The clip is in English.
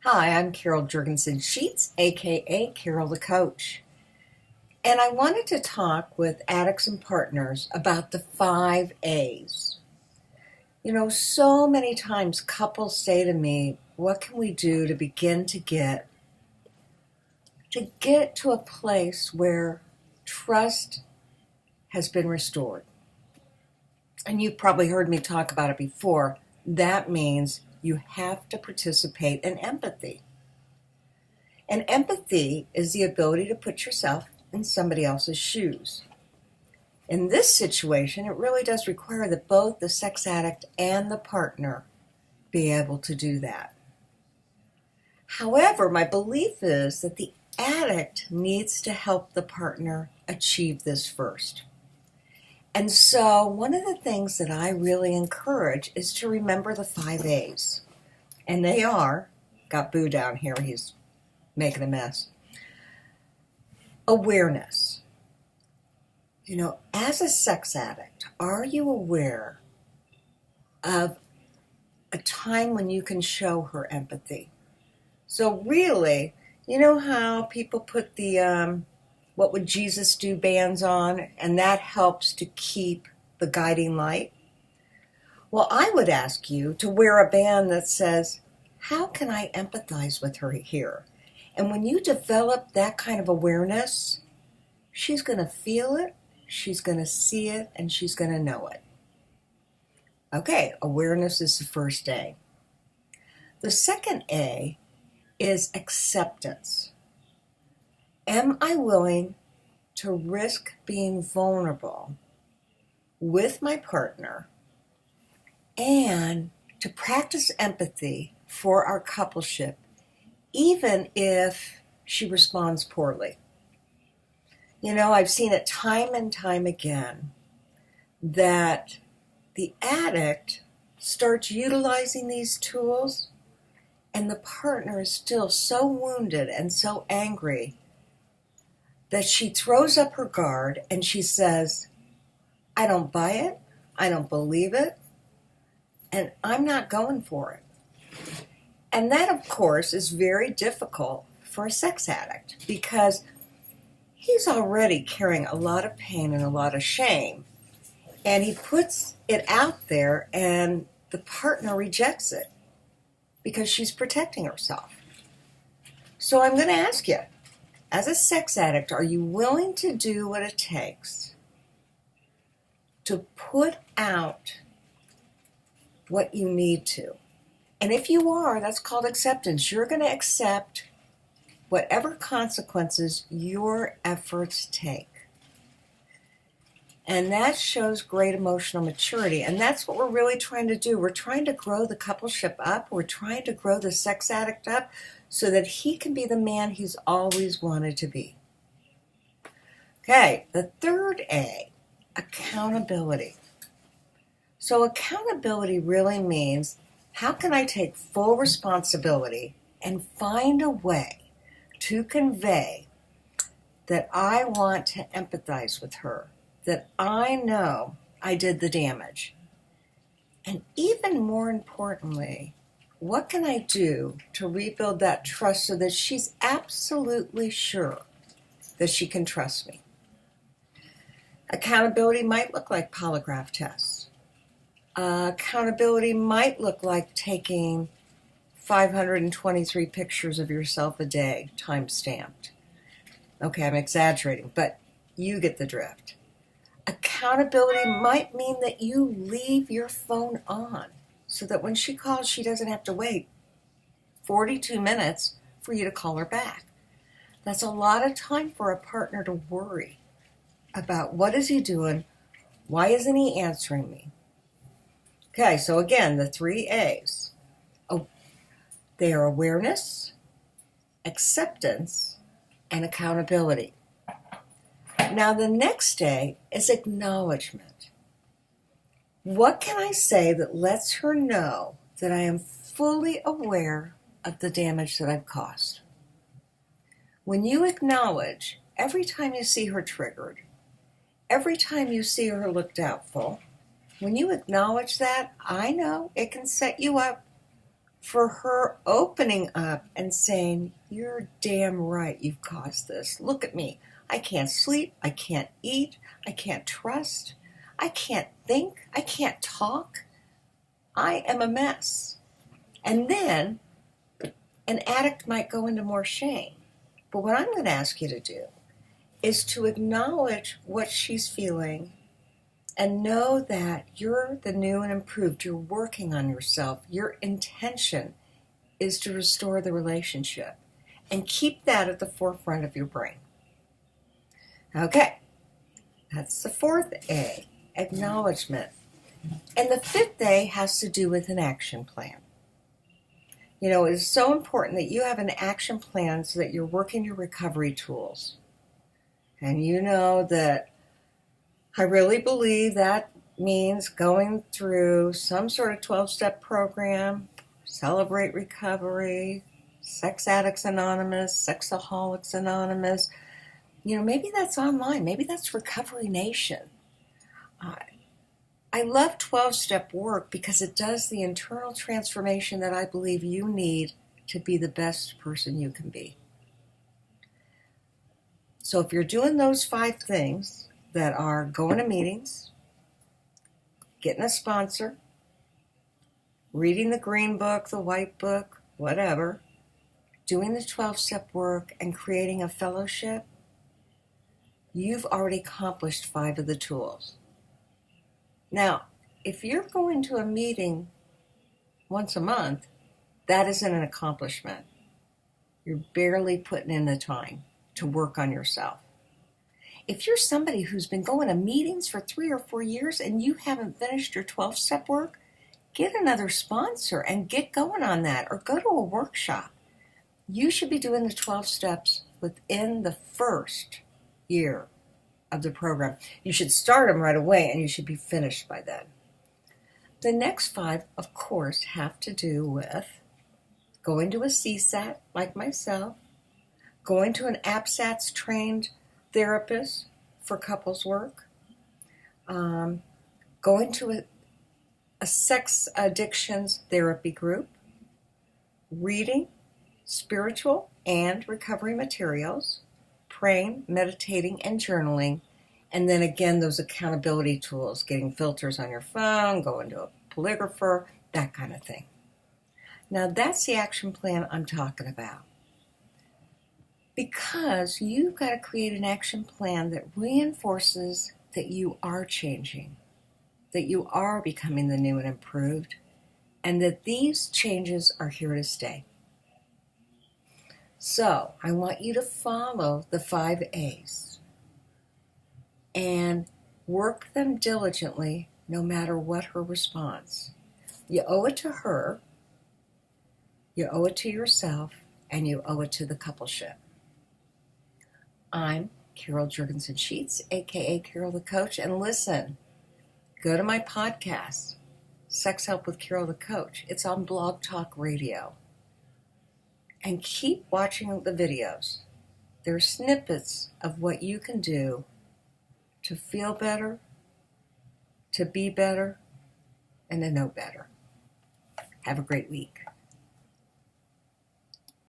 Hi, I'm Carol Jurgensen Sheets, aka Carol the Coach. And I wanted to talk with addicts and partners about the 5 A's. So many times couples say to me, what can we do to begin to get to a place where trust has been restored? And you've probably heard me talk about it before. That means you have to participate in empathy. And empathy is the ability to put yourself in somebody else's shoes. In this situation, it really does require that both the sex addict and the partner be able to do that. However, my belief is that the addict needs to help the partner achieve this first. And so one of the things that I really encourage is to remember the 5 A's. And they are, got Boo down here, he's making a mess. Awareness. As a sex addict, are you aware of a time when you can show her empathy? So really, you know how people put the what would Jesus do bands on, and that helps to keep the guiding light? Well, I would ask you to wear a band that says, how can I empathize with her here? And when you develop that kind of awareness, she's going to feel it, she's going to see it, and she's going to know it. Okay, awareness is the first A. The second A is acceptance. Am I willing to risk being vulnerable with my partner and to practice empathy for our coupleship, even if she responds poorly? I've seen it time and time again that the addict starts utilizing these tools and the partner is still so wounded and so angry that she throws up her guard and she says, I don't buy it, I don't believe it, and I'm not going for it. And that, of course, is very difficult for a sex addict because he's already carrying a lot of pain and a lot of shame. And he puts it out there and the partner rejects it because she's protecting herself. So I'm going to ask you, as a sex addict, are you willing to do what it takes to put out what you need to? And if you are, that's called acceptance. You're going to accept whatever consequences your efforts take. And that shows great emotional maturity. And that's what we're really trying to do. We're trying to grow the coupleship up. We're trying to grow the sex addict up so that he can be the man he's always wanted to be. Okay, the third A, accountability. So accountability really means, how can I take full responsibility and find a way to convey that I want to empathize with her, that I know I did the damage? And even more importantly, what can I do to rebuild that trust so that she's absolutely sure that she can trust me? Accountability might look like polygraph tests. Accountability might look like taking 523 pictures of yourself a day, time-stamped. Okay, I'm exaggerating, but you get the drift. Accountability might mean that you leave your phone on so that when she calls, she doesn't have to wait 42 minutes for you to call her back. That's a lot of time for a partner to worry about what is he doing, why isn't he answering me? Okay, so again, the 3 A's. They are awareness, acceptance, and accountability. Now, the next A is acknowledgement. What can I say that lets her know that I am fully aware of the damage that I've caused? When you acknowledge, every time you see her triggered, every time you see her look doubtful, when you acknowledge that, I know it can set you up for her opening up and saying, you're damn right you've caused this. Look at me. I can't sleep. I can't eat. I can't trust. I can't think. I can't talk. I am a mess. And then an addict might go into more shame. But what I'm going to ask you to do is to acknowledge what she's feeling and know that you're the new and improved. You're working on yourself. Your intention is to restore the relationship. And keep that at the forefront of your brain. Okay, that's the fourth A, acknowledgement. And the fifth A has to do with an action plan. You know, it is so important that you have an action plan so that you're working your recovery tools. And you know that I really believe that means going through some sort of 12-step program, Celebrate Recovery, Sex Addicts Anonymous, Sexaholics Anonymous. You know, maybe that's online. Maybe that's Recovery Nation. I love 12-step work because it does the internal transformation that I believe you need to be the best person you can be. So if you're doing those 5 things that are going to meetings, getting a sponsor, reading the green book, the white book, whatever, doing the 12-step work, and creating a fellowship, you've already accomplished 5 of the tools. Now, if you're going to a meeting once a month, that isn't an accomplishment. You're barely putting in the time to work on yourself. If you're somebody who's been going to meetings for 3 or 4 years and you haven't finished your 12-step work, get another sponsor and get going on that, or go to a workshop. You should be doing the 12 steps within the first year of the program. You should start them right away and you should be finished by then. The next 5, of course, have to do with going to a CSAT like myself, going to an APSATS trained therapist for couples work, going to a sex addictions therapy group, reading spiritual and recovery materials, praying, meditating, and journaling, and then again those accountability tools, getting filters on your phone, going to a polygrapher, that kind of thing. Now that's the action plan I'm talking about. Because you've got to create an action plan that reinforces that you are changing, that you are becoming the new and improved, and that these changes are here to stay. So I want you to follow the 5 A's and work them diligently no matter what her response. You owe it to her, you owe it to yourself, and you owe it to the coupleship. I'm Carol Jurgensen Sheets, aka Carol the Coach, and listen, go to my podcast, Sex Help with Carol the Coach. It's on Blog Talk Radio. And keep watching the videos. There are snippets of what you can do to feel better, to be better, and to know better. Have a great week.